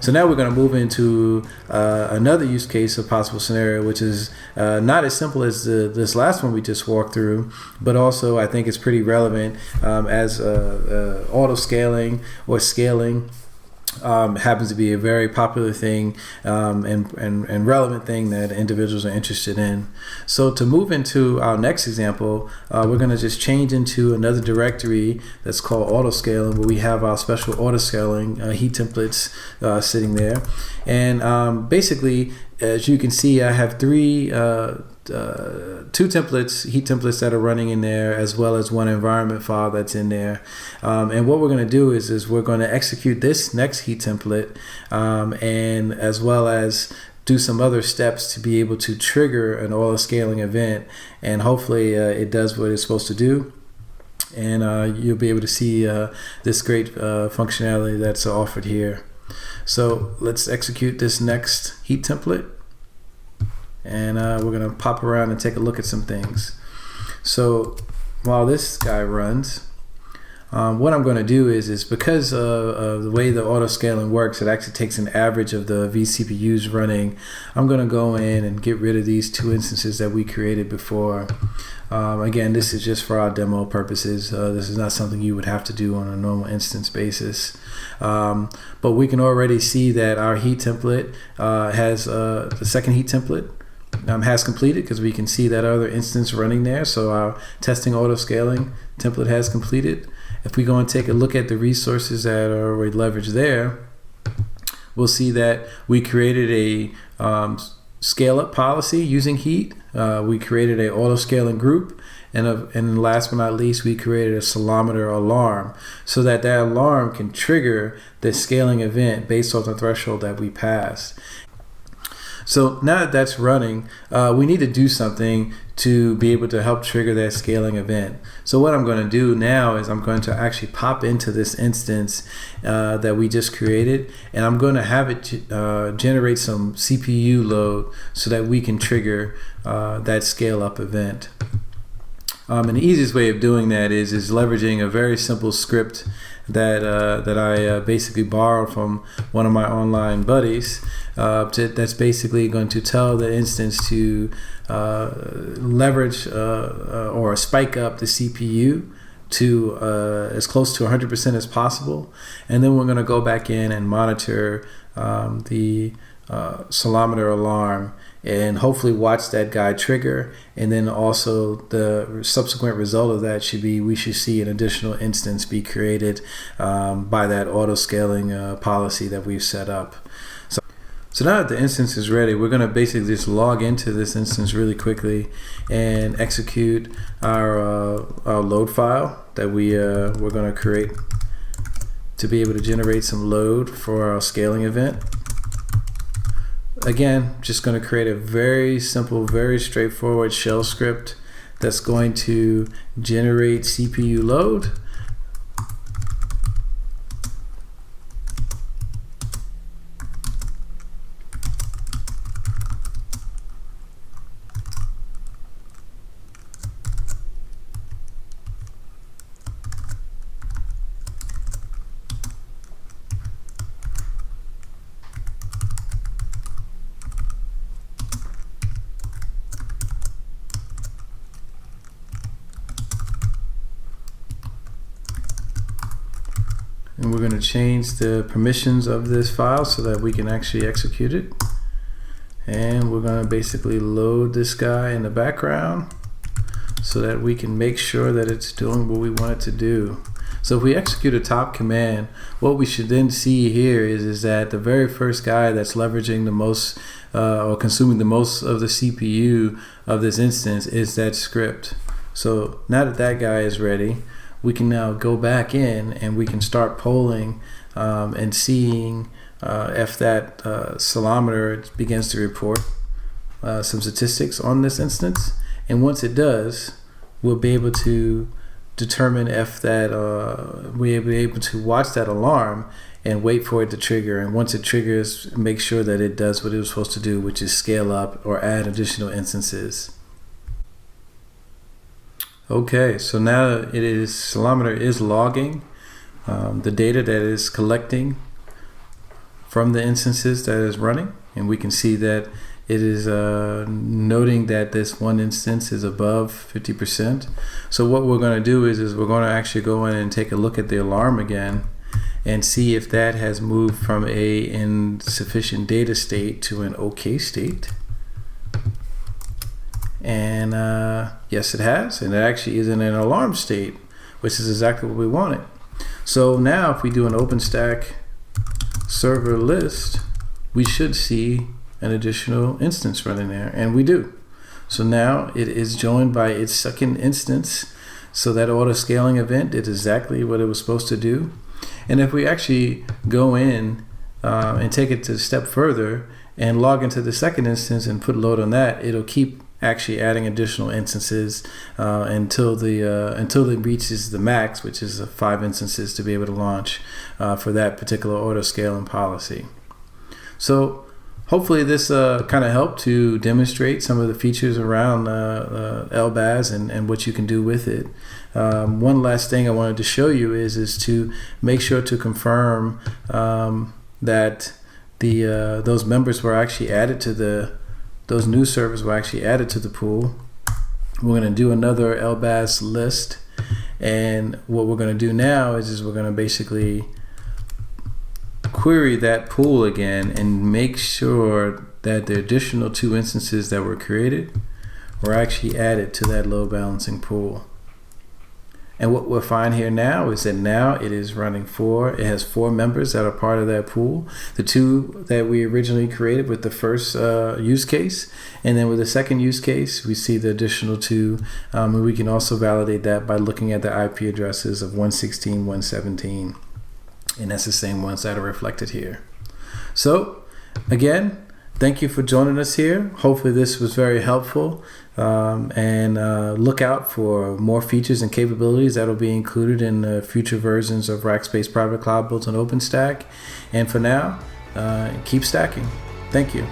So now we're going to move into another use case of possible scenario, which is not as simple as this last one we just walked through, but also I think it's pretty relevant as auto-scaling or scaling happens to be a very popular thing and relevant thing that individuals are interested in. So to move into our next example, we're going to just change into another directory that's called AutoScaling, where we have our special AutoScaling heat templates sitting there. And basically, as you can see, I have two templates, heat templates that are running in there, as well as one environment file that's in there. And what we're going to do is we're going to execute this next heat template, and as well as do some other steps to be able to trigger an auto-scaling event, and hopefully it does what it's supposed to do. And you'll be able to see this great functionality that's offered here. So let's execute this next heat template. And we're going to pop around and take a look at some things. So while this guy runs, what I'm going to do is because of the way the auto-scaling works, it actually takes an average of the vCPUs running. I'm going to go in and get rid of these two instances that we created before. Again, this is just for our demo purposes. This is not something you would have to do on a normal instance basis. But we can already see that our heat template has the second heat template has completed, because we can see that other instance running there. So our testing auto-scaling template has completed. If we go and take a look at the resources that are already leveraged there, we'll see that we created a scale-up policy using heat. We created a auto-scaling group. And last but not least, we created a accelerometer alarm so that that alarm can trigger the scaling event based off the threshold that we passed. So now that that's running, we need to do something to be able to help trigger that scaling event. So what I'm going to do now is I'm going to actually pop into this instance that we just created, and I'm going to have it generate some CPU load so that we can trigger that scale up event. And the easiest way of doing that is leveraging a very simple script that I basically borrowed from one of my online buddies. That's basically going to tell the instance to leverage or spike up the CPU to as close to 100% as possible, and then we're going to go back in and monitor the accelerometer alarm and hopefully watch that guy trigger. And then also the subsequent result of that should be, we should see an additional instance be created by that auto-scaling policy that we've set up. So now that the instance is ready, we're going to basically just log into this instance really quickly and execute our load file that we're going to create to be able to generate some load for our scaling event. Again, just going to create a very simple, very straightforward shell script that's going to generate CPU load. And we're going to change the permissions of this file so that we can actually execute it. And we're going to basically load this guy in the background so that we can make sure that it's doing what we want it to do. So if we execute a top command, what we should then see here is that the very first guy that's leveraging the most or consuming the most of the CPU of this instance is that script. So now that that guy is ready, we can now go back in and we can start polling and seeing if that accelerometer begins to report some statistics on this instance. And once it does, we'll be able to determine if that we'll be able to watch that alarm and wait for it to trigger. And once it triggers, make sure that it does what it was supposed to do, which is scale up or add additional instances. Okay, so now accelerometer is logging the data that is collecting from the instances that is running, and we can see that it is noting that this one instance is above 50%. So what we're going to do is we're going to actually go in and take a look at the alarm again and see if that has moved from a insufficient data state to an okay state. And yes, it has, and it actually is in an alarm state, which is exactly what we wanted. So now if we do an OpenStack server list, we should see an additional instance running there, and we do. So now it is joined by its second instance. So that AutoScaling event did exactly what it was supposed to do. And if we actually go in and take it to a step further and log into the second instance and put load on that, it'll keep actually adding additional instances until it reaches the max, which is 5 instances to be able to launch for that particular AutoScaling policy. So hopefully this kind of helped to demonstrate some of the features around LBaaS and what you can do with it. One last thing I wanted to show you is to make sure to confirm that those members were actually added to those new servers were actually added to the pool. We're going to do another LBaaS list, and what we're going to do now is we're going to basically query that pool again and make sure that the additional 2 instances that were created were actually added to that load balancing pool. And what we'll find here now is that now it is running it has 4 members that are part of that pool. The 2 that we originally created with the first use case, and then with the second use case, we see the additional 2. And we can also validate that by looking at the IP addresses of 116, 117. And that's the same ones that are reflected here. So again, thank you for joining us here. Hopefully this was very helpful, and look out for more features and capabilities that will be included in future versions of Rackspace Private Cloud built on OpenStack. And for now, keep stacking. Thank you.